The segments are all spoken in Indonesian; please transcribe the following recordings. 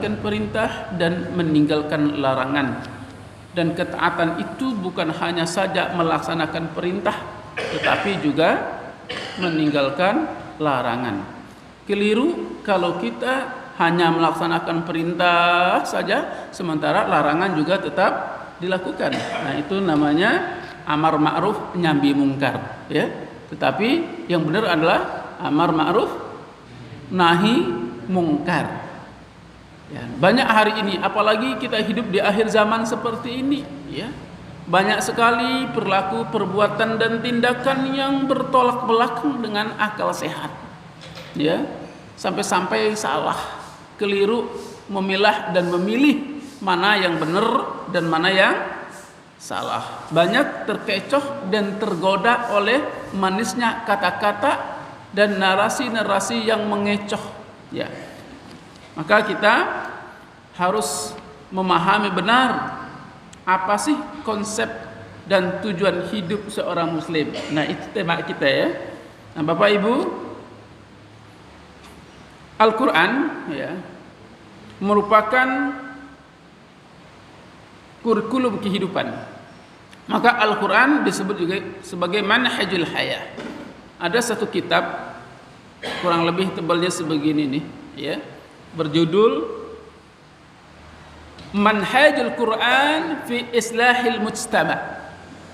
menjalankan perintah dan meninggalkan larangan. Dan ketaatan itu bukan hanya saja melaksanakan perintah, tetapi juga meninggalkan larangan. Keliru kalau kita hanya melaksanakan perintah saja, sementara larangan juga tetap dilakukan. Nah, itu namanya amar ma'ruf nyambi mungkar, ya. Tetapi yang benar adalah amar ma'ruf nahi mungkar. Ya, banyak hari ini, apalagi kita hidup di akhir zaman seperti ini, ya. Banyak sekali perilaku, perbuatan dan tindakan yang bertolak belakang dengan akal sehat. Ya, sampai-sampai salah, keliru memilah dan memilih mana yang benar dan mana yang salah. Banyak terkecoh dan tergoda oleh manisnya kata-kata dan narasi-narasi yang mengecoh, ya. Maka kita harus memahami benar apa sih konsep dan tujuan hidup seorang muslim. Nah, itu tema kita, ya. Nah, Bapak Ibu, Al-Quran, ya, merupakan kurikulum kehidupan. Maka Al-Quran disebut juga sebagai manhajul hayah. Ada satu kitab kurang lebih tebalnya sebegini nih, ya, berjudul Manhajul Quran fi Islahil Mujtama.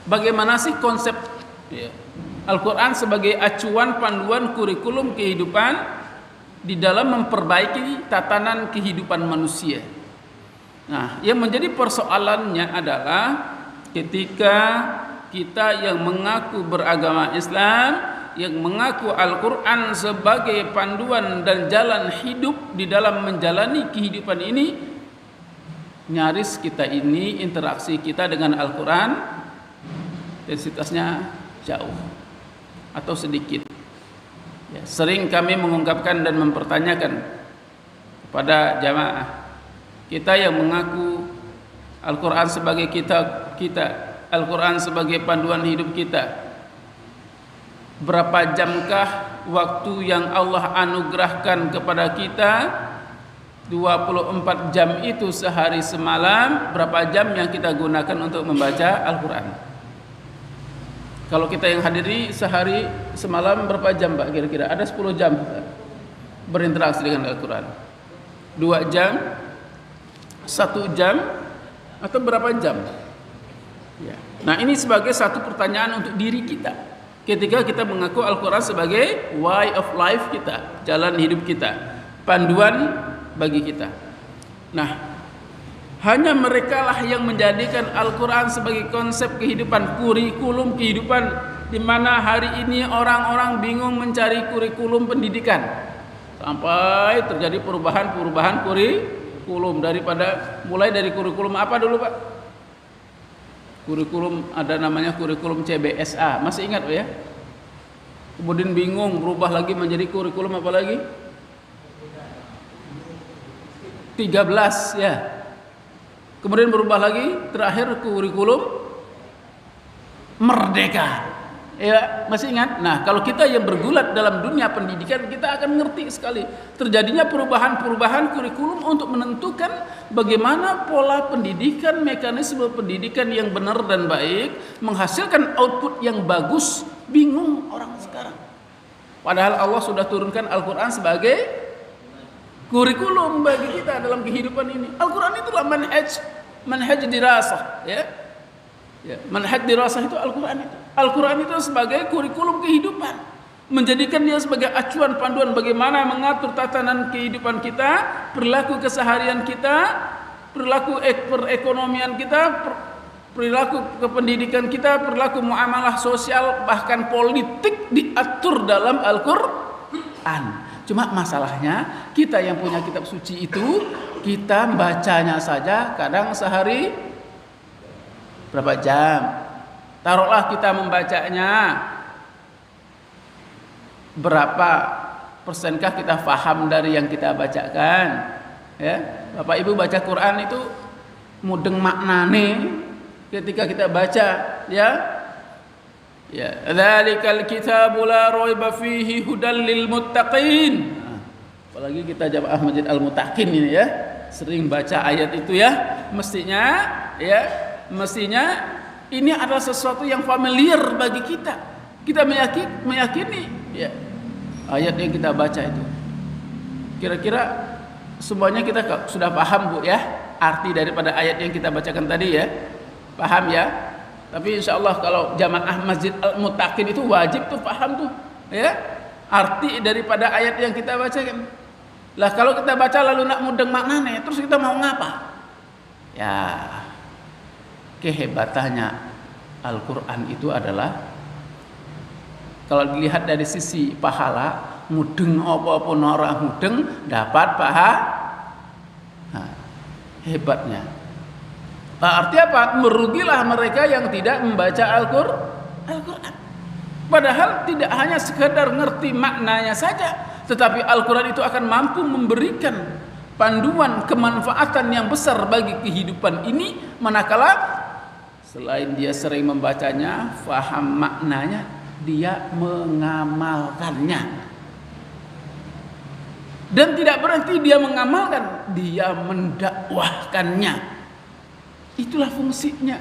Bagaimana sih konsep, ya, Al-Quran sebagai acuan panduan kurikulum kehidupan di dalam memperbaiki tatanan kehidupan manusia. Nah, yang menjadi persoalannya adalah ketika kita yang mengaku beragama Islam, yang mengaku Al-Quran sebagai panduan dan jalan hidup di dalam menjalani kehidupan ini, nyaris kita ini interaksi kita dengan Al-Quran intensitasnya jauh atau sedikit. Ya, sering kami mengungkapkan dan mempertanyakan kepada jamaah kita yang mengaku Al-Quran sebagai kitab kita, Al-Quran sebagai panduan hidup kita, berapa jamkah waktu yang Allah anugerahkan kepada kita? 24 jam itu sehari semalam. Berapa jam yang kita gunakan untuk membaca Al-Quran? Kalau kita yang hadiri sehari semalam berapa jam, Pak? Kira-kira ada 10 jam berinteraksi dengan Al-Quran. 2 jam, 1 jam, atau berapa jam? Ya. Nah, ini sebagai satu pertanyaan untuk diri kita ketika kita mengaku Al-Quran sebagai way of life kita, jalan hidup kita, panduan bagi kita. Nah, hanya merekalah yang menjadikan Al-Quran sebagai konsep kehidupan, kurikulum kehidupan, di mana hari ini orang-orang bingung mencari kurikulum pendidikan sampai terjadi perubahan kurikulum mulai dari kurikulum apa dulu, Pak? Kurikulum ada namanya kurikulum CBSA, masih ingat, Pak, ya? Kemudian bingung berubah lagi menjadi kurikulum apa lagi? 13, ya. Kemudian berubah lagi, terakhir kurikulum Merdeka. Ya, masih ingat? Nah, kalau kita yang bergulat dalam dunia pendidikan, kita akan ngerti sekali terjadinya perubahan-perubahan kurikulum untuk menentukan bagaimana pola pendidikan, mekanisme pendidikan yang benar dan baik, menghasilkan output yang bagus. Bingung orang sekarang. Padahal Allah sudah turunkan Al-Quran sebagai kurikulum bagi kita dalam kehidupan ini. Al-Quran itulah manhaj dirasah, ya. Ya, manhaj dirasah itu Al-Quran itu. Al-Quran itu sebagai kurikulum kehidupan, menjadikan dia sebagai acuan panduan bagaimana mengatur tatanan kehidupan kita, perilaku keseharian kita, perilaku perekonomian kita, perilaku kependidikan kita, perilaku muamalah sosial, bahkan politik diatur dalam Al-Quran. Cuma masalahnya kita yang punya kitab suci itu, kita bacanya saja kadang sehari berapa jam. Taruhlah kita membacanya, berapa persenkah kita faham dari yang kita bacakan? Ya, Bapak Ibu baca Quran itu mudeng maknane ketika kita baca, ya. Ya, dzalikal kitabu la raiba fihi hudal lil muttaqin. Apalagi kita jamaah Masjid Al-Muttaqin ini, ya. sering baca ayat itu ya, mestinya ini adalah sesuatu yang familiar bagi kita. Kita meyakini ya, ayat yang kita baca itu. Kira-kira semuanya kita sudah paham Bu ya, arti daripada ayat yang kita bacakan tadi ya. Paham ya? Tapi insya Allah kalau jamaah Masjid Al-Muttaqin itu wajib tuh paham tuh ya, arti daripada ayat yang kita bacakan. Lah kalau kita baca lalu nak mudeng maknanya, terus kita mau ngapa? Ya, kehebatannya Al-Quran itu adalah kalau dilihat dari sisi pahala, mudeng apa-apa orang mudeng dapat pahala. Nah, hebatnya. Arti apa? Merugilah mereka yang tidak membaca Al-Quran. Padahal tidak hanya sekedar ngerti maknanya saja, tetapi Al-Quran itu akan mampu memberikan panduan kemanfaatan yang besar bagi kehidupan ini, manakala selain dia sering membacanya, faham maknanya, dia mengamalkannya. Dan tidak berhenti dia mengamalkan, dia mendakwahkannya. Itulah fungsinya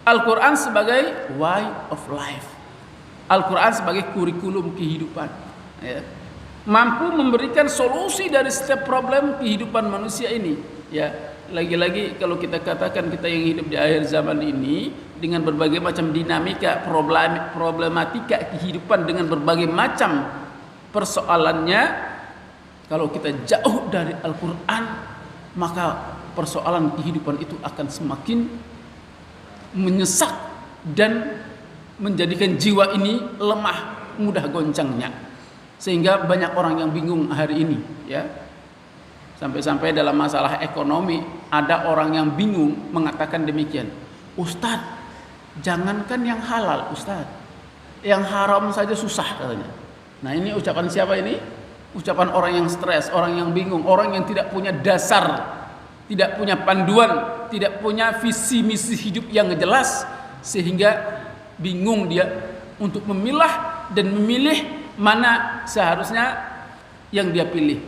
Al-Quran sebagai way of life, Al-Quran sebagai kurikulum kehidupan ya. Mampu memberikan solusi dari setiap problem kehidupan manusia ini ya. Lagi-lagi kalau kita katakan kita yang hidup di akhir zaman ini dengan berbagai macam dinamika problematika kehidupan dengan berbagai macam persoalannya, kalau kita jauh dari Al-Quran, maka persoalan kehidupan itu akan semakin menyesak dan menjadikan jiwa ini lemah, mudah goncangnya. Sehingga banyak orang yang bingung hari ini ya. Sampai-sampai dalam masalah ekonomi ada orang yang bingung mengatakan demikian. Ustadz, jangankan yang halal Ustadz, yang haram saja susah katanya. Nah ini ucapan siapa ini? Ucapan orang yang stres, orang yang bingung, orang yang tidak punya dasar, tidak punya panduan, tidak punya visi misi hidup yang jelas, sehingga bingung dia untuk memilah dan memilih mana seharusnya yang dia pilih.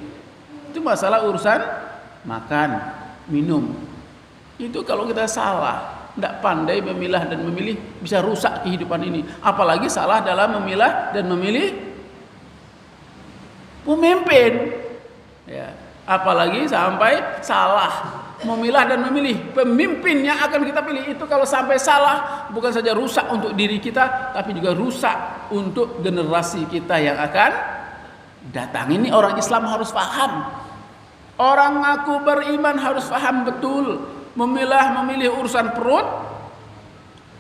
Itu masalah urusan makan, minum. Itu kalau kita salah, tidak pandai memilah dan memilih, bisa rusak kehidupan ini. Apalagi salah dalam memilah dan memilih pemimpin ya. Apalagi sampai salah memilah dan memilih pemimpin yang akan kita pilih. Itu kalau sampai salah, bukan saja rusak untuk diri kita, tapi juga rusak untuk generasi kita yang akan datang. Ini orang Islam harus paham. Orang ngaku beriman harus paham betul. Memilah memilih urusan perut,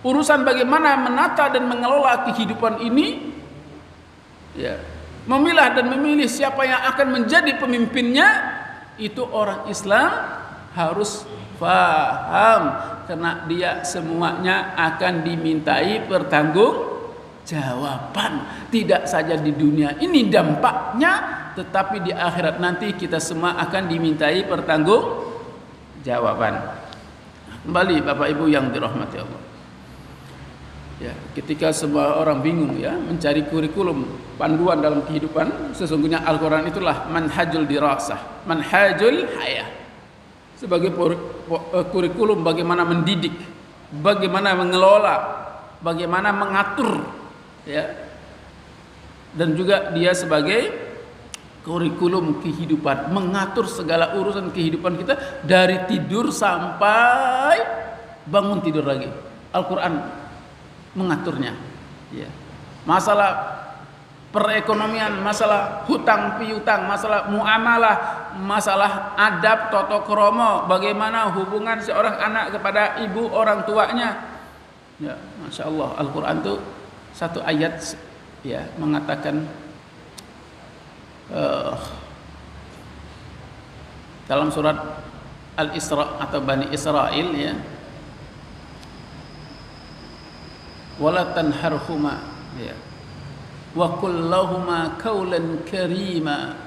urusan bagaimana menata dan mengelola kehidupan ini ya. Memilah dan memilih siapa yang akan menjadi pemimpinnya, itu orang Islam harus paham, karena dia semuanya akan dimintai pertanggungjawaban, tidak saja di dunia ini dampaknya, tetapi di akhirat nanti kita semua akan dimintai pertanggungjawaban. Kembali Bapak Ibu yang dirahmati Allah ya, ketika semua orang bingung ya mencari kurikulum panduan dalam kehidupan, sesungguhnya Al-Quran itulah manhajul dirasah, manhajul hayah, sebagai kurikulum bagaimana mendidik, bagaimana mengelola, bagaimana mengatur ya. Dan juga dia sebagai kurikulum kehidupan, mengatur segala urusan kehidupan kita dari tidur sampai bangun tidur lagi. Al-Quran mengaturnya ya. Masalah perekonomian, masalah hutang piutang, masalah muamalah, masalah adab toto kromo, bagaimana hubungan seorang anak kepada ibu orang tuanya ya. Masya Allah, Al-Quran itu satu ayat ya mengatakan dalam surat Al-Isra atau Bani Israel ya, wala tanharhuma ya, wa qul lahuma qawlan karima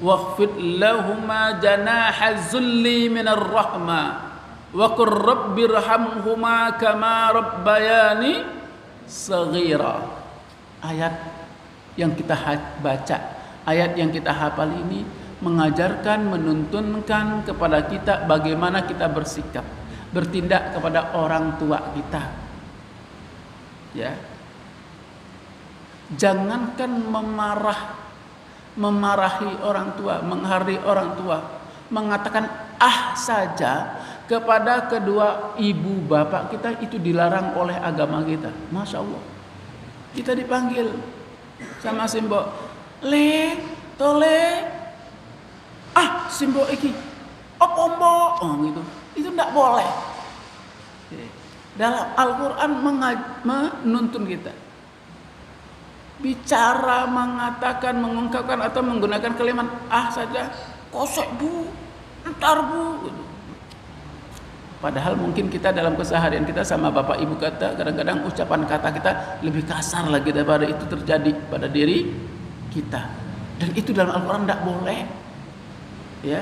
wakhfid lahuma janaha zulli minar rahma wa qur rabbirhamhuma kama rabbayani saghira. Ayat yang kita baca, ayat yang kita hafal ini mengajarkan, menuntunkan kepada kita bagaimana kita bersikap, bertindak kepada orang tua kita. Ya. Jangankan memarahi orang tua, menghardi orang tua, mengatakan saja kepada kedua ibu bapak kita itu dilarang oleh agama kita. Masya Allah. Kita dipanggil sama Simbo, le, tole, Simbo iki, ombo, gitu. Itu tidak boleh. Dalam Al-Quran menuntun kita. Bicara, mengatakan, mengungkapkan atau menggunakan kalimat saja, kosek bu, entar bu, gitu. Padahal mungkin kita dalam keseharian kita sama bapak ibu kata, kadang-kadang ucapan kata kita lebih kasar lagi daripada itu terjadi pada diri kita. Dan itu dalam Al-Quran tidak boleh. Ya.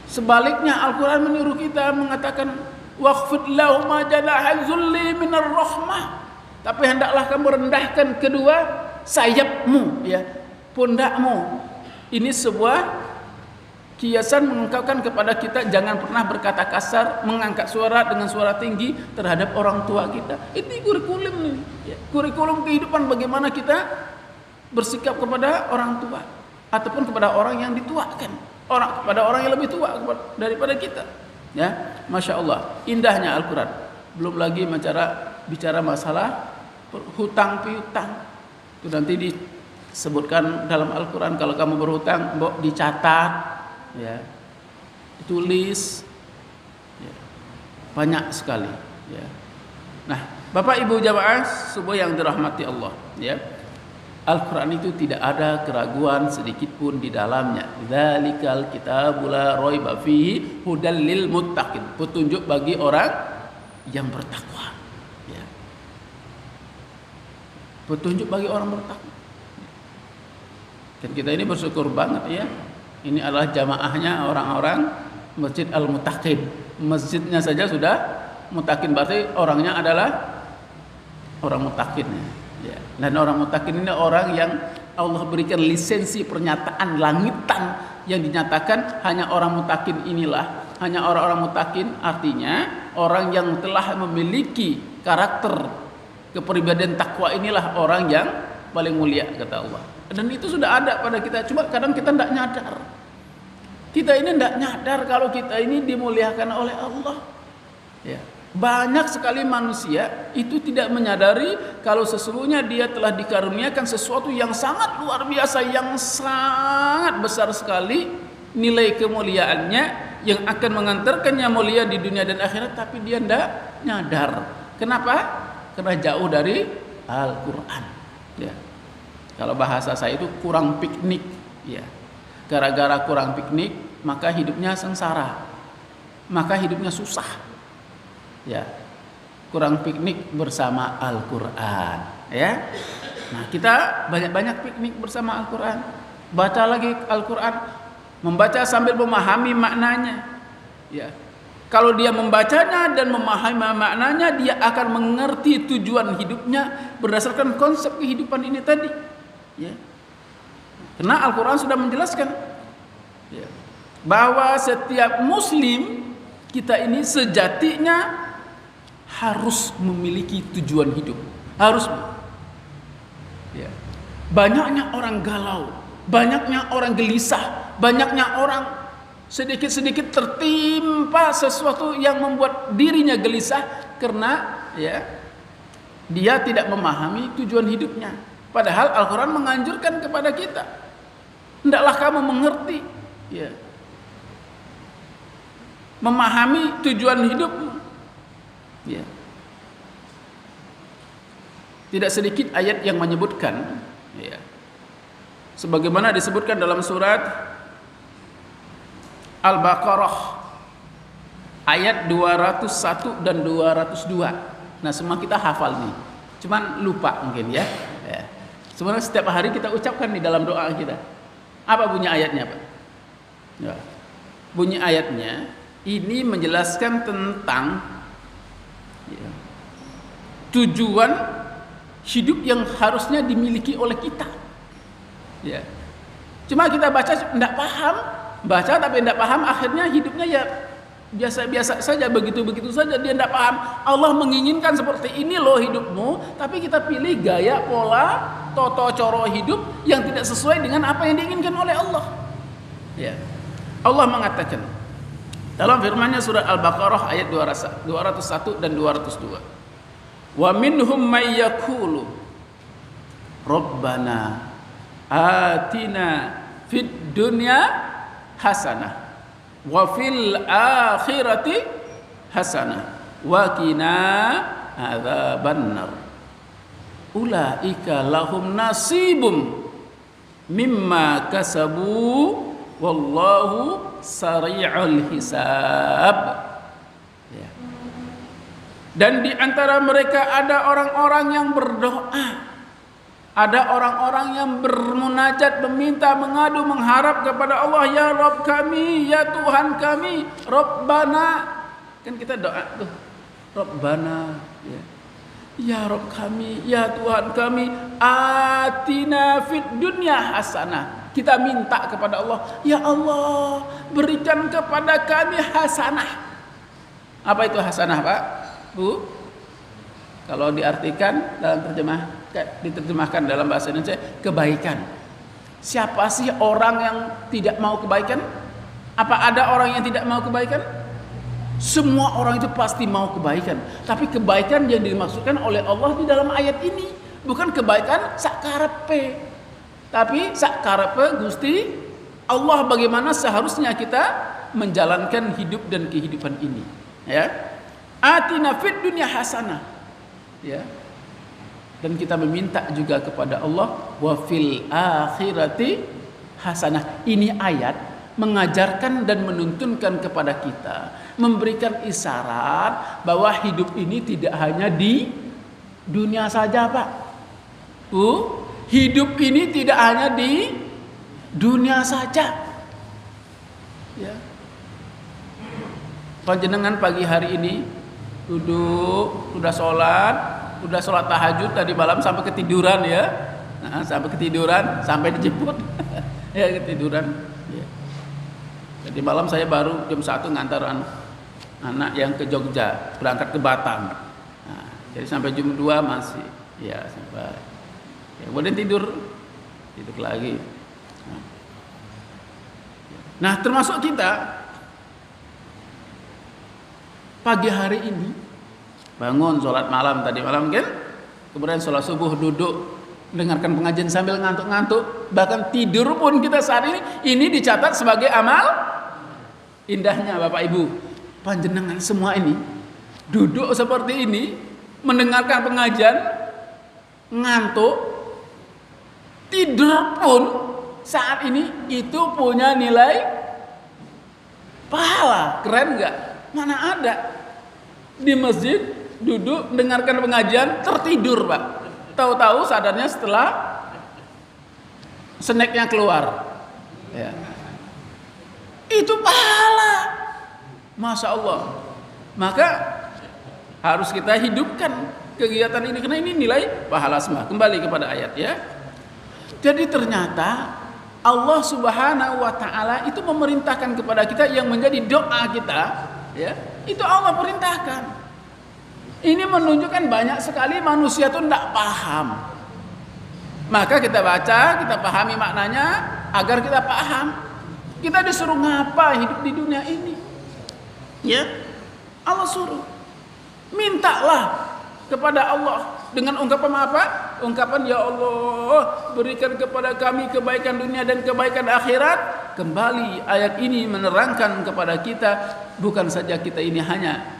Sebaliknya Al-Quran menyuruh kita mengatakan waqfid lahum janaha dzulli minar rahmah. Tapi hendaklah kamu rendahkan kedua sayapmu, ya, pundakmu. Ini sebuah kiasan mengungkapkan kepada kita jangan pernah berkata kasar, mengangkat suara dengan suara tinggi terhadap orang tua kita. Ini kurikulum nih, ya. Kurikulum kehidupan bagaimana kita bersikap kepada orang tua ataupun kepada orang yang dituakan, kepada orang yang lebih tua daripada kita. Ya, masya Allah, indahnya Al-Quran. Belum lagi bicara masalah hutang piutang. Itu nanti disebutkan dalam Al-Quran, kalau kamu berhutang, dicatat, ya, ditulis, ya, banyak sekali. Ya. Nah, Bapak Ibu jamaah subuh yang dirahmati Allah, ya, Al-Quran itu tidak ada keraguan sedikit pun di dalamnya. Dzalikal kitabul la raiba fihi hudal lil muttaqin, petunjuk bagi orang yang bertakwa. Ya. Petunjuk bagi orang bertakwa. Dan kita ini bersyukur banget, ya. Ini adalah jamaahnya orang-orang Masjid Al-Muttaqin. Masjidnya saja sudah muttaqin, berarti orangnya adalah orang muttaqin. Ya. Dan orang muttaqin ini orang yang Allah berikan lisensi pernyataan langitan yang dinyatakan hanya orang muttaqin inilah, hanya orang-orang muttaqin, artinya orang yang telah memiliki karakter kepribadian takwa inilah orang yang paling mulia, kata Allah. Dan itu sudah ada pada kita, cuma kadang kita tidak nyadar. Kita ini tidak nyadar kalau kita ini dimuliakan oleh Allah. Ya. Banyak sekali manusia itu tidak menyadari kalau sesungguhnya dia telah dikaruniakan sesuatu yang sangat luar biasa, yang sangat besar sekali nilai kemuliaannya, yang akan mengantarkannya mulia di dunia dan akhirat, tapi dia tidak nyadar. Kenapa? Karena jauh dari Al-Quran. Ya. Kalau bahasa saya itu kurang piknik, ya. Gara-gara kurang piknik, maka hidupnya sengsara, maka hidupnya susah. Ya, kurang piknik bersama Al-Quran, ya. Nah, kita banyak-banyak piknik bersama Al-Quran, baca lagi Al-Quran, membaca sambil memahami maknanya, ya. Kalau dia membacanya dan memahami maknanya, dia akan mengerti tujuan hidupnya berdasarkan konsep kehidupan ini tadi, ya. Karena Al-Quran sudah menjelaskan, ya, bahwa setiap Muslim kita ini sejatinya harus memiliki tujuan hidup, harus. Ya. Banyaknya orang galau, banyaknya orang gelisah, banyaknya orang sedikit-sedikit tertimpa sesuatu yang membuat dirinya gelisah karena, ya, dia tidak memahami tujuan hidupnya. Padahal Al-Quran menganjurkan kepada kita, hendaklah kamu mengerti, ya, memahami tujuan hidupmu. Ya. Tidak sedikit ayat yang menyebutkan, ya, sebagaimana disebutkan dalam surat Al-Baqarah ayat 201 dan 202. Nah, semua kita hafal nih, cuman lupa mungkin, ya. Ya. Sebenarnya setiap hari kita ucapkan di dalam doa kita. Apa bunyi ayatnya, Pak? Ya. Bunyi ayatnya ini menjelaskan tentang, ya, tujuan hidup yang harusnya dimiliki oleh kita. Ya. Cuma kita baca tidak paham, baca tapi tidak paham, akhirnya hidupnya ya biasa-biasa saja, begitu-begitu saja, dia tidak paham. Allah menginginkan seperti ini loh hidupmu, tapi kita pilih gaya, pola, toto coro hidup yang tidak sesuai dengan apa yang diinginkan oleh Allah. Ya. Allah mengatakan dalam firman-Nya surah Al-Baqarah ayat 201 dan 202. Wa minhum may yaqulu Rabbana atina fid dunya hasanah wa fil akhirati hasanah wa qina adzabannar. Ulaika lahum nasibum mimma kasabu wallahu sari'ul hisab. Ya. Dan di antara mereka ada orang-orang yang berdoa, ada orang-orang yang bermunajat, meminta, mengadu, mengharap kepada Allah, ya Rabb kami, ya Tuhan kami, Rabbana. Kan kita doa tuh, Rabbana, ya Rabb kami, ya Tuhan kami, atina fid dunya hasanah. Kita minta kepada Allah, ya Allah, berikan kepada kami hasanah. Apa itu hasanah, Pak? Bu? Kalau diartikan dalam diterjemahkan dalam bahasa Indonesia, kebaikan. Siapa sih orang yang tidak mau kebaikan? Apa ada orang yang tidak mau kebaikan? Semua orang itu pasti mau kebaikan. Tapi kebaikan yang dimaksudkan oleh Allah di dalam ayat ini bukan kebaikan sakarepe, tapi sakarepe Gusti Allah bagaimana seharusnya kita menjalankan hidup dan kehidupan ini. Ya, atina fid dunya hasanah. Ya. Dan kita meminta juga kepada Allah wa fil akhirati hasanah. Ini ayat mengajarkan dan menuntunkan kepada kita, memberikan isyarat bahwa hidup ini tidak hanya di dunia saja, Pak. Bu, hidup ini tidak hanya di dunia saja. Ya. Panjenengan pagi hari ini duduk, sudah sholat tahajud tadi malam sampai ketiduran ya. Nah, sampai ketiduran, sampai dijemput. Ya, ketiduran. Ya. Jadi malam saya baru jam 1 ngantar anak yang ke Jogja, berangkat ke Batam. Nah, jadi sampai jam 2 masih. Ya, sampai. Ya, kemudian tidur lagi. Nah, termasuk kita pagi hari ini bangun sholat malam tadi malam kan, kemudian sholat subuh duduk mendengarkan pengajian sambil ngantuk-ngantuk, bahkan tidur pun kita saat ini dicatat sebagai amal. Indahnya Bapak Ibu, panjenengan semua ini duduk seperti ini mendengarkan pengajian, ngantuk, tidur pun saat ini itu punya nilai pahala. Keren nggak? Mana ada di masjid duduk mendengarkan pengajian tertidur, Pak. Tahu-tahu sadarnya setelah snacknya keluar. Ya. Itu pahala, Masya Allah. Maka harus kita hidupkan kegiatan ini karena ini nilai pahala semua. Kembali kepada ayat ya. Jadi ternyata Allah Subhanahu wa taala itu memerintahkan kepada kita yang menjadi doa kita, ya. Itu Allah perintahkan. Ini menunjukkan banyak sekali manusia itu tidak paham. Maka kita baca, kita pahami maknanya agar kita paham. Kita disuruh ngapa hidup di dunia ini? Ya, Allah suruh. Mintalah kepada Allah dengan ungkapan apa? Ungkapan ya Allah, berikan kepada kami kebaikan dunia dan kebaikan akhirat. Kembali ayat ini menerangkan kepada kita bukan saja kita ini hanya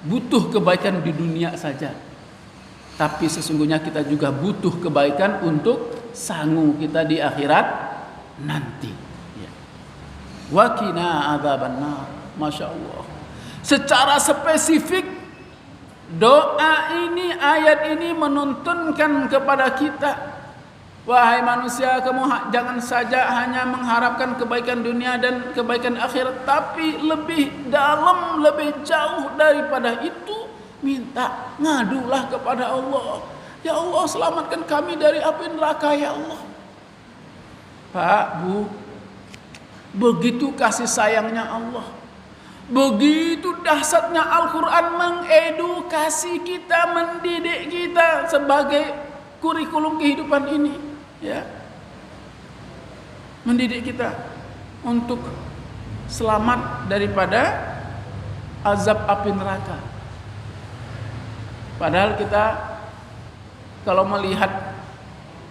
butuh kebaikan di dunia saja, tapi sesungguhnya kita juga butuh kebaikan untuk sangu kita di akhirat nanti. Ya. Wa qina adzabannar. Masya Allah. Secara spesifik doa ini, ayat ini menuntunkan kepada kita, wahai manusia, kamu jangan saja hanya mengharapkan kebaikan dunia dan kebaikan akhirat, tapi lebih dalam, lebih jauh daripada itu, minta, ngadulah kepada Allah. Ya Allah, selamatkan kami dari api neraka ya Allah. Pak, Bu, begitu kasih sayangnya Allah, begitu dahsyatnya Al-Quran mengedukasi kita, mendidik kita sebagai kurikulum kehidupan ini, ya, mendidik kita untuk selamat daripada azab api neraka. Padahal kita kalau melihat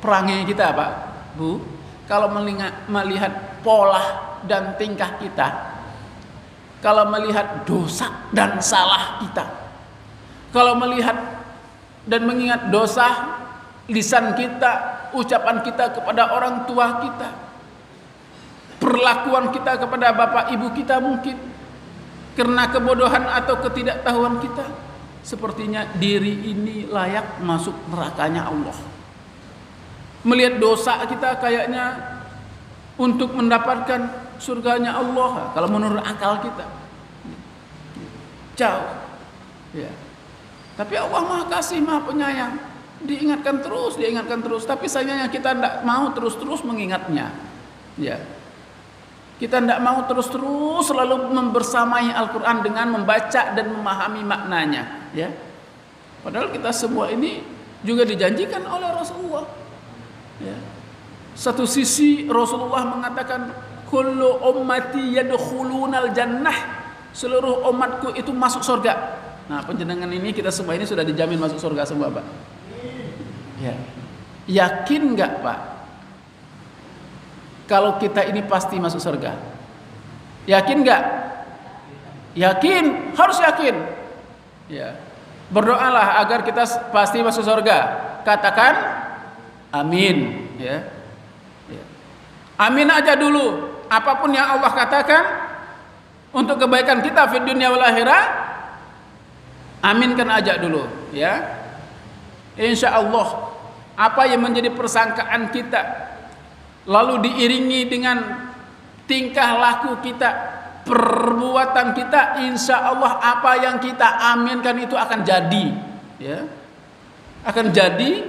perangai kita, Pak, Bu, kalau melihat pola dan tingkah kita, kalau melihat dosa dan salah kita, kalau melihat dan mengingat dosa lisan kita, ucapan kita kepada orang tua kita, perlakuan kita kepada bapak ibu kita mungkin karena kebodohan atau ketidaktahuan kita, sepertinya diri ini layak masuk nerakanya Allah. Melihat dosa kita kayaknya untuk mendapatkan surganya Allah, kalau menurut akal kita jauh, ya. Tapi Allah Maha Kasih, Maha Penyayang, diingatkan terus. Tapi sayangnya kita tidak mau terus mengingatnya, ya. Kita tidak mau terus selalu membersamai Al-Quran dengan membaca dan memahami maknanya, ya. Padahal kita semua ini juga dijanjikan oleh Rasulullah, ya. Satu sisi Rasulullah mengatakan kullu ummati yadkhulunal jannah, seluruh umatku itu masuk surga. Nah, penjenengan ini kita semua ini sudah dijamin masuk surga semua, Pak. Ya. Yakin enggak, Pak, kalau kita ini pasti masuk surga? Yakin enggak? Yakin, harus yakin. Ya. Berdoalah agar kita pasti masuk surga. Katakan amin, ya. Ya. Amin aja dulu. Apapun yang Allah katakan untuk kebaikan kita di dunia wal akhirah, aminkan aja dulu, ya. Insya Allah apa yang menjadi persangkaan kita lalu diiringi dengan tingkah laku kita, perbuatan kita, insya Allah apa yang kita aminkan itu akan jadi, ya, akan jadi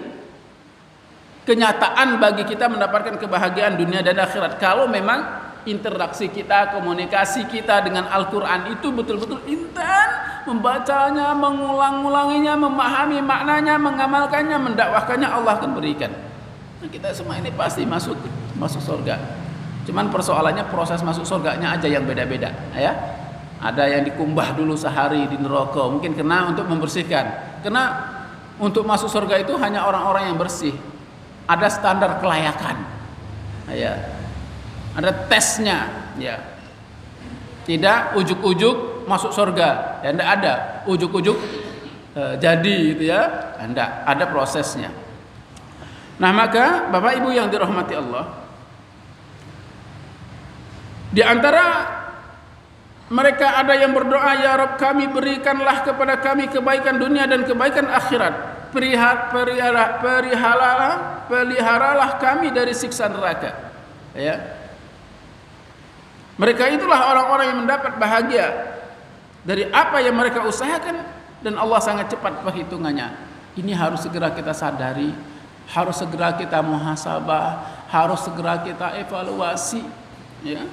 kenyataan bagi kita mendapatkan kebahagiaan dunia dan akhirat. Kalau memang interaksi kita, komunikasi kita dengan Al-Quran itu betul-betul intan, membacanya, mengulang-ulanginya, memahami maknanya, mengamalkannya, mendakwahkannya, Allah akan berikan. Nah, kita semua ini pasti masuk surga. Cuman persoalannya proses masuk surganya aja yang beda-beda, ya. Ada yang dikumbah dulu sehari di neraka, mungkin kena untuk membersihkan. Karena untuk masuk surga itu hanya orang-orang yang bersih. Ada standar kelayakan, ya. Ada tesnya, ya. Tidak ujuk-ujuk masuk surga, ya, tidak ada ujuk-ujuk jadi, gitu ya. Tidak ada prosesnya. Nah, maka Bapak Ibu yang dirahmati Allah, di antara mereka ada yang berdoa, ya Rabb kami, berikanlah kepada kami kebaikan dunia dan kebaikan akhirat. Peliharalah kami dari siksa neraka, ya. Mereka itulah orang-orang yang mendapat bahagia dari apa yang mereka usahakan, dan Allah sangat cepat perhitungannya. Ini harus segera kita sadari, harus segera kita muhasabah, harus segera kita evaluasi, ya.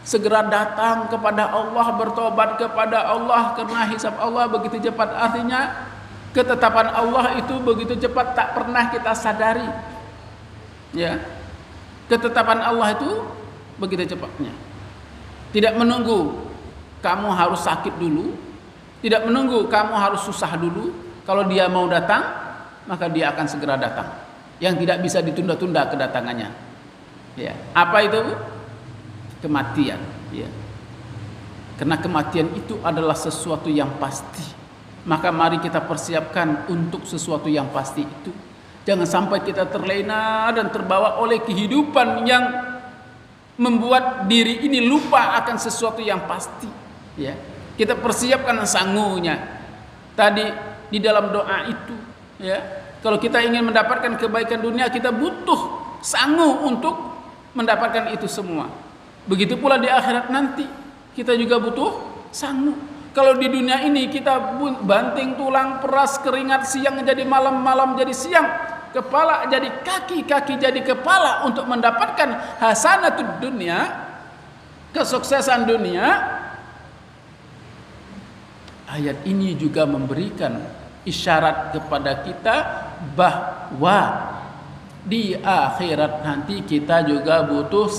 Segera datang kepada Allah, bertobat kepada Allah, karena hisab Allah begitu cepat. Artinya ketetapan Allah itu begitu cepat, tak pernah kita sadari, ya. Ketetapan Allah itu begitu cepatnya. Tidak menunggu kamu harus sakit dulu, tidak menunggu kamu harus susah dulu. Kalau dia mau datang, maka dia akan segera datang. Yang tidak bisa ditunda-tunda kedatangannya, ya. Apa itu? Kematian, ya. Karena kematian itu adalah sesuatu yang pasti. Maka mari kita persiapkan untuk sesuatu yang pasti itu. Jangan sampai kita terlena dan terbawa oleh kehidupan yang membuat diri ini lupa akan sesuatu yang pasti, ya. Kita persiapkan sangunya tadi di dalam doa itu, ya. Kalau kita ingin mendapatkan kebaikan dunia, kita butuh sangu untuk mendapatkan itu semua. Begitu pula di akhirat nanti, kita juga butuh sangu. Kalau di dunia ini kita banting tulang, peras keringat, siang jadi malam, malam jadi siang, kepala jadi kaki, kaki jadi kepala untuk mendapatkan hasanatud dunia, kesuksesan dunia. Ayat ini juga memberikan isyarat kepada kita bahwa di akhirat nanti kita juga butuh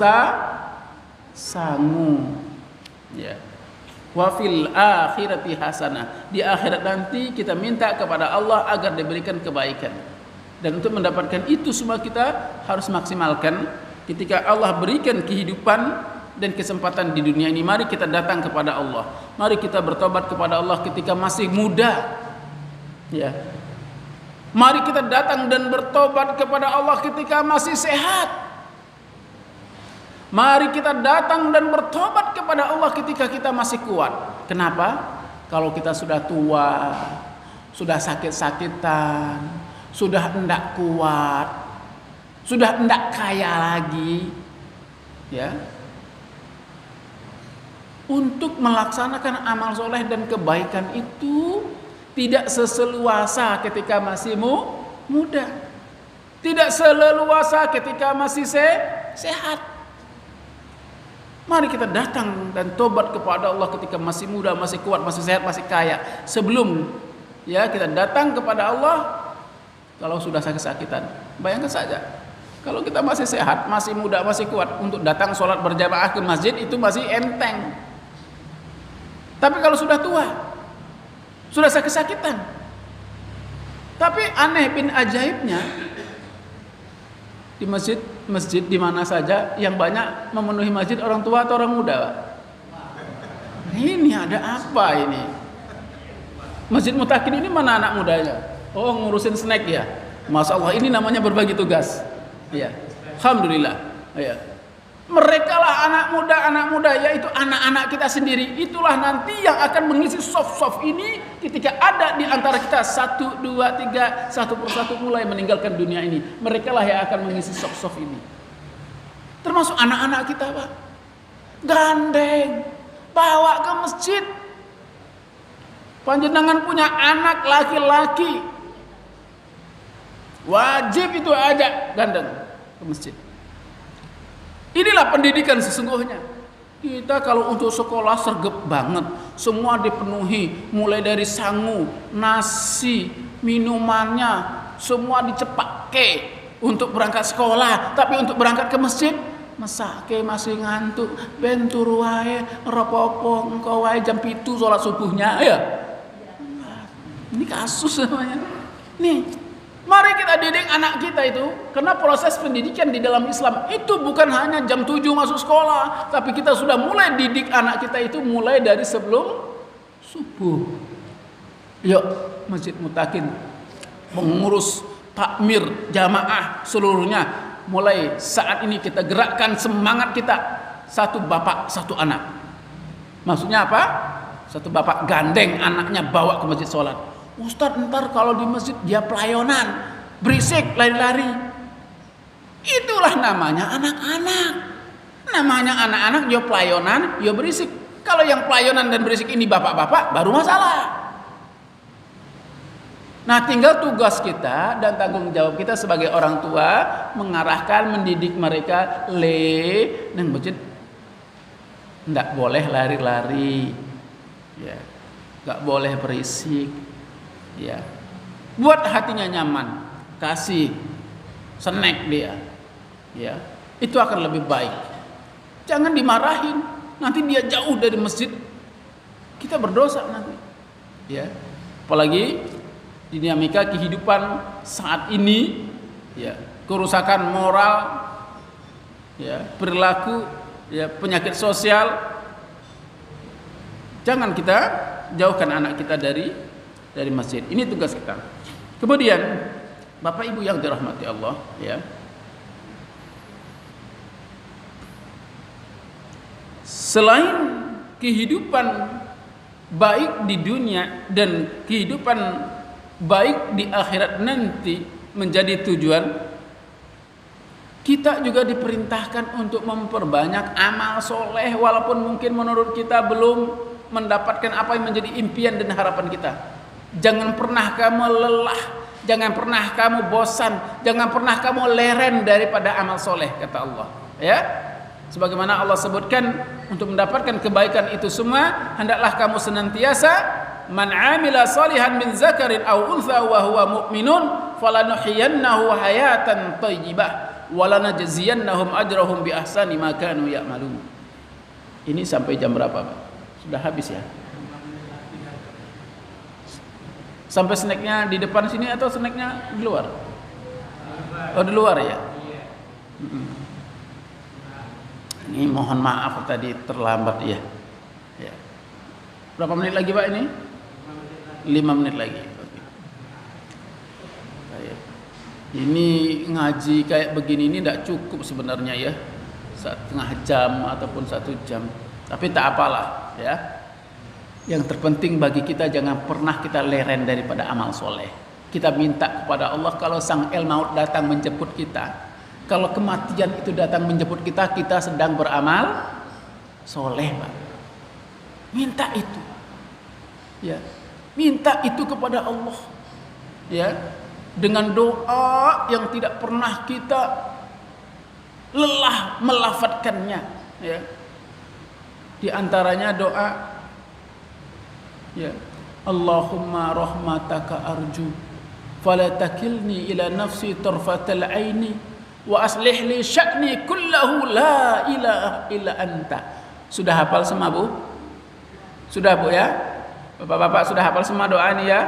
sangu. Ya. Wa fil akhirati hasanah. Di akhirat nanti kita minta kepada Allah agar diberikan kebaikan. Dan untuk mendapatkan itu semua kita harus maksimalkan. Ketika Allah berikan kehidupan dan kesempatan di dunia ini, mari kita datang kepada Allah. Mari kita bertobat kepada Allah ketika masih muda. Ya. Mari kita datang dan bertobat kepada Allah ketika masih sehat. Mari kita datang dan bertobat kepada Allah ketika kita masih kuat. Kenapa? Kalau kita sudah tua, sudah sakit-sakitan, sudah hendak kuat, sudah hendak kaya lagi, ya. Untuk melaksanakan amal soleh dan kebaikan itu tidak seseluasa ketika masih muda. Tidak seleluasa ketika masih sehat. Mari kita datang dan tobat kepada Allah ketika masih muda, masih kuat, masih sehat, masih kaya. Sebelum ya kita datang kepada Allah kalau sudah sakit-sakitan. Bayangkan saja, kalau kita masih sehat, masih muda, masih kuat, untuk datang sholat berjamaah ke masjid itu masih enteng. Tapi kalau sudah tua, sudah sakit-sakitan. Tapi aneh bin ajaibnya, di masjid di mana saja yang banyak memenuhi masjid orang tua atau orang muda, Pak? Ini ada apa ini? Masjid Mutakin ini mana anak mudanya? Oh, ngurusin snack ya. Masya Allah, ini namanya berbagi tugas. Ya, alhamdulillah. Ya. Mereka lah anak muda, yaitu anak-anak kita sendiri. Itulah nanti yang akan mengisi soft ini ketika ada di antara kita 1, 2, 3, satu persatu mulai meninggalkan dunia ini. Mereka lah yang akan mengisi soft ini. Termasuk anak-anak kita, Pak. Gandeng, bawa ke masjid. Panjenengan punya anak laki-laki, wajib itu ajak gandeng ke masjid. Inilah pendidikan sesungguhnya. Kita kalau untuk sekolah sergap banget, semua dipenuhi, mulai dari sangu, nasi, minumannya, semua dicepake untuk berangkat sekolah. Tapi untuk berangkat ke masjid, mesake masih ngantuk, bentur wae, rapopo engkau wae jam 7 sholat subuhnya, ya. Ini kasus namanya. Nih, mari kita didik anak kita itu, karena proses pendidikan di dalam Islam itu bukan hanya jam 7 masuk sekolah, tapi kita sudah mulai didik anak kita itu mulai dari sebelum subuh. Yuk, Masjid Mutakin mengurus takmir jamaah seluruhnya. Mulai saat ini kita gerakkan semangat kita, satu bapak satu anak. Maksudnya apa? Satu bapak gandeng anaknya bawa ke masjid sholat. Ustadz, ntar kalau di masjid dia pelayonan, berisik, lari-lari. Itulah namanya anak-anak. Namanya anak-anak, dia pelayonan, dia berisik. Kalau yang pelayonan dan berisik ini bapak-bapak, baru masalah. Nah, tinggal tugas kita dan tanggung jawab kita sebagai orang tua mengarahkan, mendidik mereka dan masjid. Nggak boleh lari-lari, ya, nggak boleh berisik. Ya, buat hatinya nyaman, kasih snack dia, ya, itu akan lebih baik. Jangan dimarahin, nanti dia jauh dari masjid, kita berdosa nanti, ya. Apalagi dinamika kehidupan saat ini, ya, kerusakan moral, ya, perilaku, ya, penyakit sosial. Jangan kita jauhkan anak kita dari masjid. Ini tugas kita. Kemudian Bapak Ibu yang dirahmati Allah, ya. Selain kehidupan baik di dunia dan kehidupan baik di akhirat nanti menjadi tujuan, kita juga diperintahkan untuk memperbanyak amal soleh walaupun mungkin menurut kita belum mendapatkan apa yang menjadi impian dan harapan kita. Jangan pernah kamu lelah, jangan pernah kamu bosan, jangan pernah kamu leren daripada amal soleh, kata Allah. Ya, sebagaimana Allah sebutkan, untuk mendapatkan kebaikan itu semua hendaklah kamu senantiasa man amila salihan min zakarin aw untha wa huwa mu'minun falanuhyiyannahu hayatan thayyibah wa lanajziyannahum ajrahum bi ahsani ma kanu ya'malun. Ini sampai jam berapa, Pak? Sudah habis ya? Sampai snacknya di depan sini atau snacknya di luar? Oh, di luar ya? Ini mohon maaf tadi terlambat ya. Ya. Berapa menit lagi, Pak, ini? 5 menit lagi. Oke. Ini ngaji kayak begini ini tidak cukup sebenarnya ya, 1,5 jam ataupun 1 jam. Tapi tak apalah ya. Yang terpenting bagi kita jangan pernah kita leren daripada amal soleh. Kita minta kepada Allah kalau sang el maut datang menjemput kita, kalau kematian itu datang menjemput kita, kita sedang beramal soleh, Pak. Minta itu, ya, minta itu kepada Allah, ya, dengan doa yang tidak pernah kita lelah melafadzkannya, ya. Di antaranya doa, ya, Allahumma rahmataka arju, fala takilni ila nafsi tarfatal aini. Wa aslih li sya'ni kullahu la ilaha illa anta. Sudah hafal semua, Bu? Sudah, Bu, ya? Bapak-bapak sudah hafal semua doa ini ya?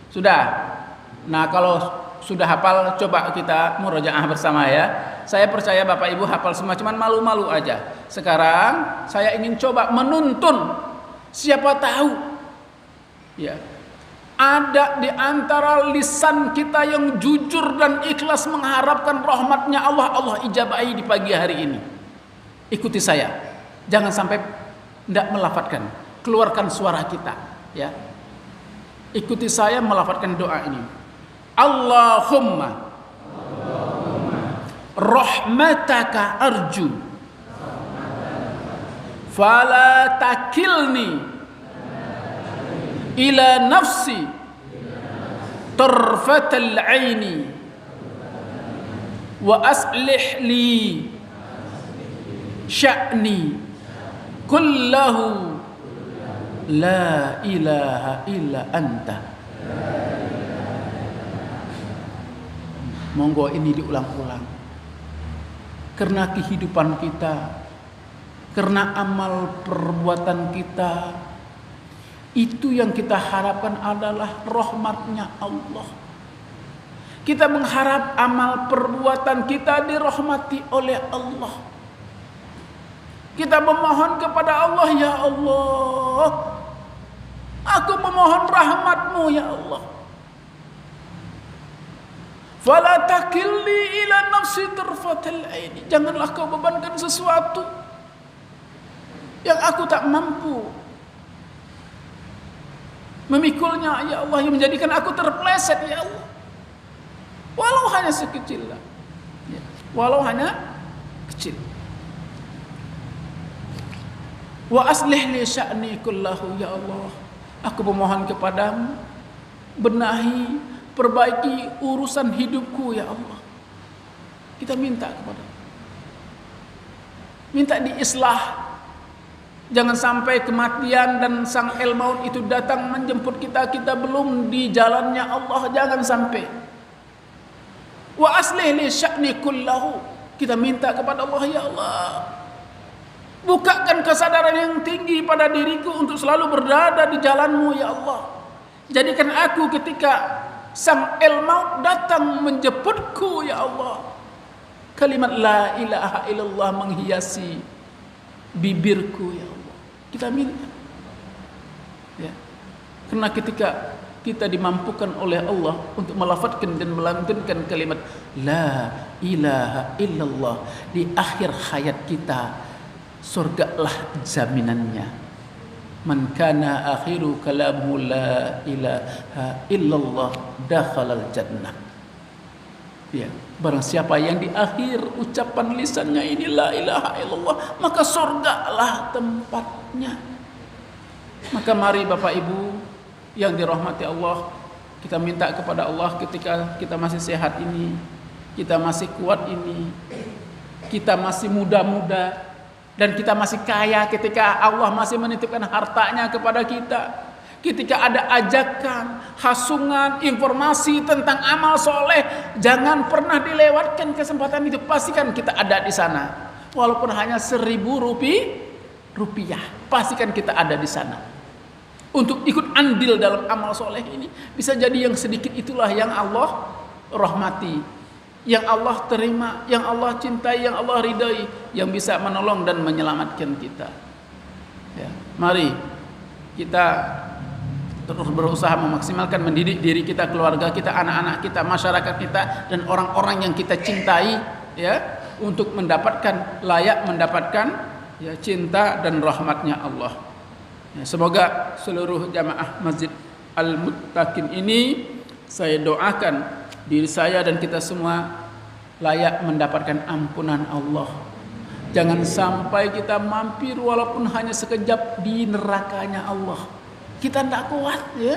Sudah. Nah, kalau sudah hafal coba kita murojaah bersama ya. Saya percaya Bapak Ibu hafal semua, cuman malu-malu aja. Sekarang saya ingin coba menuntun, siapa tahu ya, ada di antara lisan kita yang jujur dan ikhlas mengharapkan rahmatnya Allah, Allah ijabahi di pagi hari ini. Ikuti saya, jangan sampai tidak melafadzkan, keluarkan suara kita, ya. Ikuti saya melafadzkan doa ini. Allahumma rahmataka arju, fala takilni ila nafsi tarfatal aini wa aslih li sya'ni kullahu la ilaha illa anta. Monggo ini diulang-ulang, karena kehidupan kita, karena amal perbuatan kita, itu yang kita harapkan adalah rahmatnya Allah. Kita mengharap amal perbuatan kita dirahmati oleh Allah. Kita memohon kepada Allah, ya Allah, aku memohon rahmatmu ya Allah. Fala takilni ila nafsi tarfatal aini. Janganlah kau bebankan sesuatu yang aku tak mampu memikulnya ya Allah, yang menjadikan aku terpleset ya Allah, walau hanya sekecil lah, ya, walau hanya kecil. Wa aslih li sya'ni kullahu, ya Allah, aku memohon kepadamu, benahi, perbaiki urusan hidupku ya Allah. Kita minta kepada, minta diislah. Jangan sampai kematian dan sang el maut itu datang menjemput kita, kita belum di jalannya Allah, jangan sampai. Wa aslih li sya'ni kullahu, kita minta kepada Allah, ya Allah, bukakan kesadaran yang tinggi pada diriku untuk selalu berada di jalanmu ya Allah. Jadikan aku ketika sang el maut datang menjemputku ya Allah, kalimat la ilaha illallah menghiasi bibirku ya Allah. Kita minta, ya, karena ketika kita dimampukan oleh Allah untuk melafadzkan dan melantunkan kalimat la ilaha illallah di akhir hayat kita, surgalah jaminannya. Man kana akhiru kalamu la ilaha illallah dakhalal jannah. Ya, barang siapa yang di akhir ucapan lisannya ini la ilaha illallah, maka surgalah tempatnya. Maka mari Bapak Ibu, yang dirahmati Allah, kita minta kepada Allah ketika kita masih sehat ini, kita masih kuat ini, kita masih muda-muda, dan kita masih kaya ketika Allah masih menitipkan hartanya kepada kita. Ketika ada ajakan, hasungan, informasi tentang amal soleh, jangan pernah dilewatkan kesempatan itu. Pastikan kita ada di sana. Walaupun hanya 1.000 rupiah, pastikan kita ada di sana. Untuk ikut andil dalam amal soleh ini. Bisa jadi yang sedikit itulah yang Allah rahmati, yang Allah terima, yang Allah cintai, yang Allah ridai, yang bisa menolong dan menyelamatkan kita. Ya, mari kita terus berusaha memaksimalkan mendidik diri kita, keluarga kita, anak-anak kita, masyarakat kita, dan orang-orang yang kita cintai, ya, untuk mendapatkan ya, cinta dan rahmatnya Allah. Ya, semoga seluruh jamaah Masjid Al-Muttaqin ini, saya doakan diri saya dan kita semua layak mendapatkan ampunan Allah. Jangan sampai kita mampir walaupun hanya sekejap di nerakanya Allah. Kita tidak kuat, ya,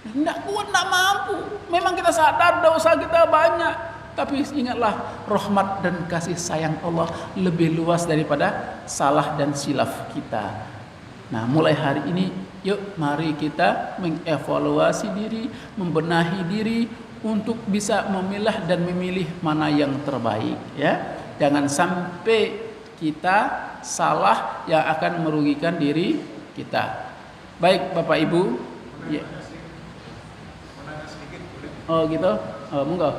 tidak kuat, tidak mampu. Memang kita sadar dosa kita banyak, tapi ingatlah rahmat dan kasih sayang Allah lebih luas daripada salah dan silaf kita. Nah, mulai hari ini, yuk mari kita mengevaluasi diri, membenahi diri untuk bisa memilah dan memilih mana yang terbaik, ya. Jangan sampai kita salah yang akan merugikan diri kita. Baik Bapak Ibu, ya. Oh gitu, monggo.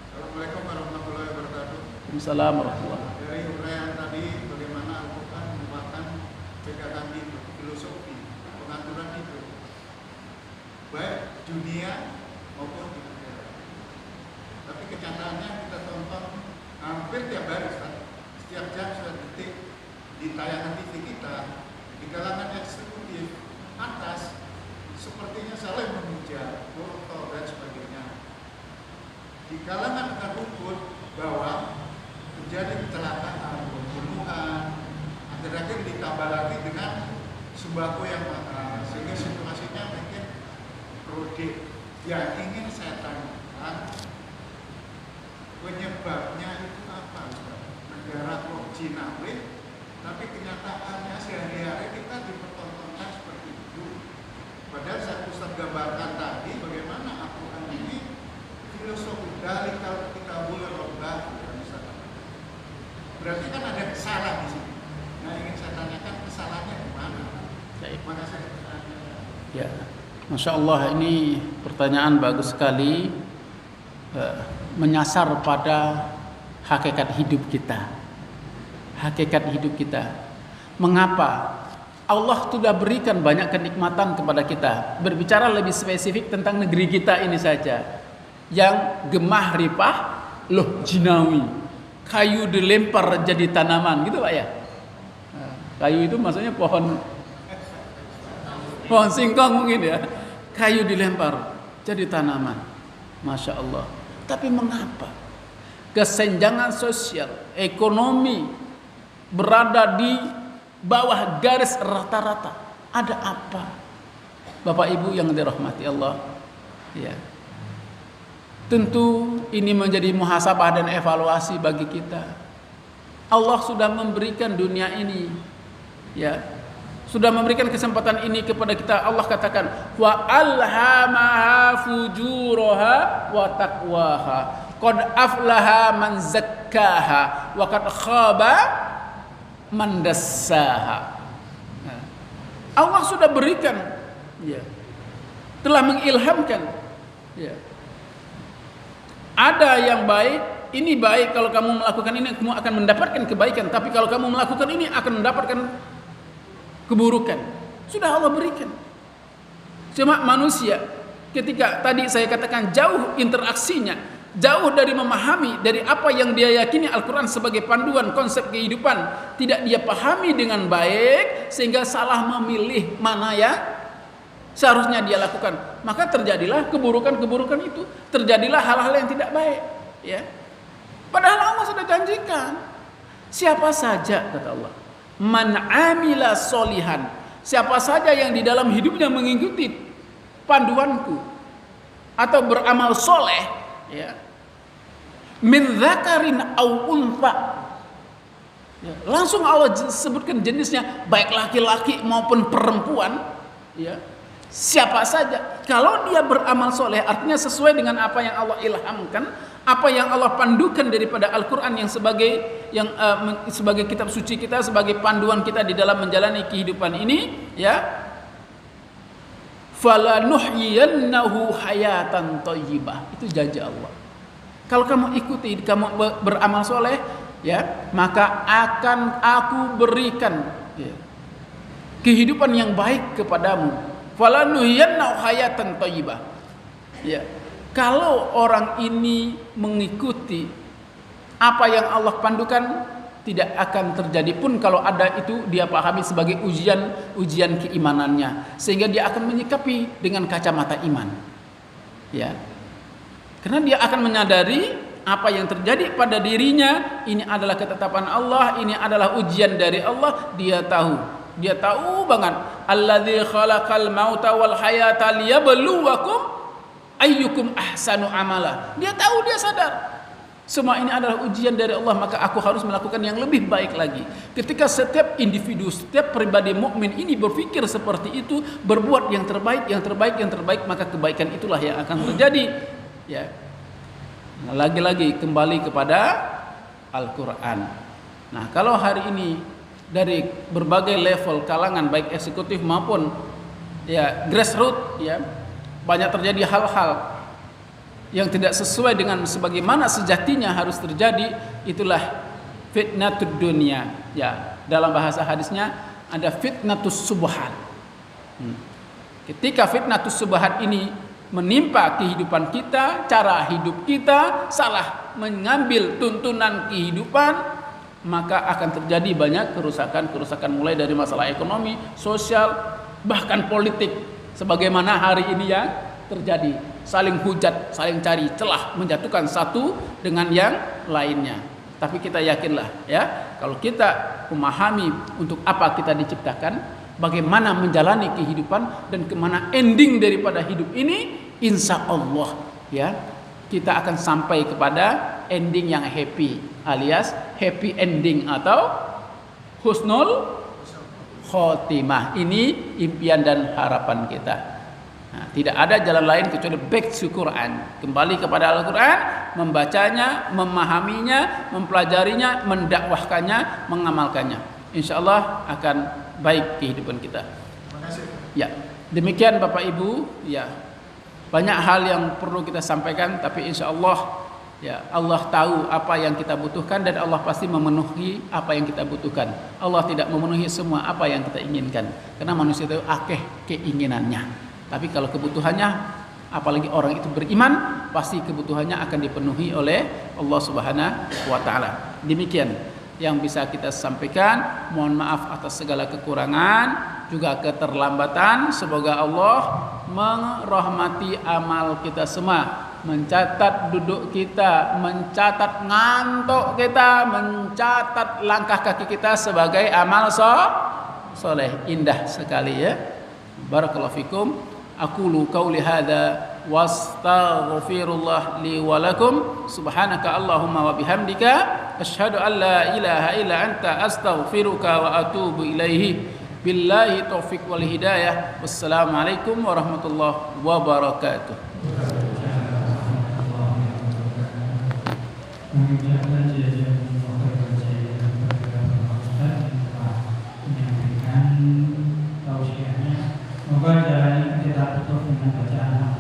Assalamualaikum warahmatullahi wabarakatuh. Waalaikumsalam warahmatullahi wabarakatuh. Dari uraian tadi bagaimana Al-Quran merupakan pegangan hidup, filosofi, pengaturan hidup, baik dunia maupun di akhirat. Tapi kenyataannya kita tonton hampir tiap hari, setiap jam, setiap detik di tayangan TV kita, di kalangan eksekutif atas sepertinya saling memuja, koruptor dan sebagainya. Di kalangan akar rumput bawah terjadi kecelakaan, pembunuhan, akhir-akhir ditambah lagi dengan sembako yang mahal, sehingga situasinya mungkin krodit. Yang ingin saya tanyakan, penyebabnya itu apa, Ustaz? Negara kok Cina, tapi kenyataannya sehari-hari kita dipertontonkan seperti itu. Padahal saya Ustaz gambarkan tadi bagaimana Al-Quran ini filosofi dari kalau kita boleh robbah, berarti kan ada kesalahan di sini. Nah, ingin saya tanyakan kesalahannya di mana? Terima kasih. Ya, Masya Allah, ini pertanyaan bagus sekali, menyasar pada hakikat hidup kita. Hakikat hidup kita. Mengapa Allah sudah berikan banyak kenikmatan kepada kita? Berbicara lebih spesifik tentang negeri kita ini saja, yang gemah ripah, loh jinawi, kayu dilempar jadi tanaman, gitu Pak ya. Kayu itu maksudnya pohon singkong mungkin ya. Kayu dilempar jadi tanaman, Masya Allah. Tapi mengapa kesenjangan sosial, ekonomi berada di bawah garis rata-rata? Ada apa? Bapak Ibu yang dirahmati Allah, ya. Tentu ini menjadi muhasabah dan evaluasi bagi kita. Allah sudah memberikan dunia ini, ya, sudah memberikan kesempatan ini kepada kita. Allah katakan, wa alhamaha fujuraha wa taqwaha, qad aflaha man zakkaha wa qad khaba man dassaha. Allah sudah berikan, ya, telah mengilhamkan, ya. Ada yang baik, ini baik, kalau kamu melakukan ini kamu akan mendapatkan kebaikan, tapi kalau kamu melakukan ini akan mendapatkan keburukan. Sudah Allah berikan. Cuma manusia ketika tadi saya katakan jauh interaksinya, jauh dari memahami dari apa yang dia yakini Al-Quran sebagai panduan konsep kehidupan, tidak dia pahami dengan baik sehingga salah memilih mana yang seharusnya dia lakukan. Maka terjadilah keburukan-keburukan itu, terjadilah hal-hal yang tidak baik, ya. Padahal Allah sudah janjikan, siapa saja, kata Allah, man amila solihan, siapa saja yang di dalam hidupnya mengikuti panduanku atau beramal soleh, ya, min dzakarin au untha, ya, langsung Allah sebutkan jenisnya, baik laki-laki maupun perempuan, ya, siapa saja. Kalau dia beramal soleh, artinya sesuai dengan apa yang Allah ilhamkan, apa yang Allah pandukan daripada Al-Quran yang sebagai kitab suci kita, sebagai panduan kita di dalam menjalani kehidupan ini, ya, falanuhyiyannahu hayatan thayyibah. Itu janji Allah. Kalau kamu ikuti, kamu beramal soleh, ya, maka akan aku berikan, ya, kehidupan yang baik kepadamu. Falanuhyiyannahu hayatan thayyibah. Ya. Kalau orang ini mengikuti apa yang Allah pandukan, tidak akan terjadi pun kalau ada itu dia pahami sebagai ujian keimanannya, sehingga dia akan menyikapi dengan kacamata iman, ya, karena dia akan menyadari apa yang terjadi pada dirinya ini adalah ketetapan Allah, ini adalah ujian dari Allah. Dia tahu banget, alladzi khalaqal mauta wal hayata liyabluwakum ayyukum ahsanu amala. Dia tahu, dia sadar semua ini adalah ujian dari Allah, maka aku harus melakukan yang lebih baik lagi. Ketika setiap individu, setiap pribadi mukmin ini berpikir seperti itu, berbuat yang terbaik, maka kebaikan itulah yang akan terjadi, ya. Lagi-lagi kembali kepada Al-Quran. Nah, kalau hari ini dari berbagai level kalangan, baik eksekutif maupun, ya, grassroots, ya, banyak terjadi hal-hal yang tidak sesuai dengan sebagaimana sejatinya harus terjadi. Itulah fitnatud dunia, ya, dalam bahasa hadisnya ada fitnatus subuhat. Ketika fitnatus subuhat ini menimpa kehidupan kita, cara hidup kita salah mengambil tuntunan kehidupan, maka akan terjadi banyak kerusakan mulai dari masalah ekonomi, sosial, bahkan politik. Sebagaimana hari ini yang terjadi, saling hujat, saling cari celah, menjatuhkan satu dengan yang lainnya. Tapi kita yakinlah, ya, kalau kita memahami untuk apa kita diciptakan, bagaimana menjalani kehidupan, dan kemana ending daripada hidup ini, insya Allah, ya, kita akan sampai kepada ending yang happy, alias happy ending atau husnul khotimah. Ini impian dan harapan kita. Nah, tidak ada jalan lain kecuali back to Quran, kembali kepada Al-Quran, membacanya, memahaminya, mempelajarinya, mendakwahkannya, mengamalkannya. Insya Allah akan baik kehidupan kita. Ya, demikian Bapak Ibu. Ya, banyak hal yang perlu kita sampaikan, tapi insya Allah, ya, Allah tahu apa yang kita butuhkan, dan Allah pasti memenuhi apa yang kita butuhkan. Allah tidak memenuhi semua apa yang kita inginkan, karena manusia itu akeh keinginannya. Tapi kalau kebutuhannya, apalagi orang itu beriman, pasti kebutuhannya akan dipenuhi oleh Allah Subhanahu wa taala. Demikian yang bisa kita sampaikan. Mohon maaf atas segala kekurangan, juga keterlambatan. Semoga Allah merahmati amal kita semua, mencatat duduk kita, mencatat ngantuk kita, mencatat langkah kaki kita sebagai amal soleh. Indah sekali, ya. Barakallahu fikum. Aqulu qauli hadza wastaghfirullah li wa lakum. Subhanaka Allahumma wa bihamdika asyhadu an la ilaha illa anta astaghfiruka wa atubu ilaihi. Billahi taufik wal hidayah. Wassalamualaikum warahmatullahi wabarakatuh. Semoga jalan kita tutup dengan bacaan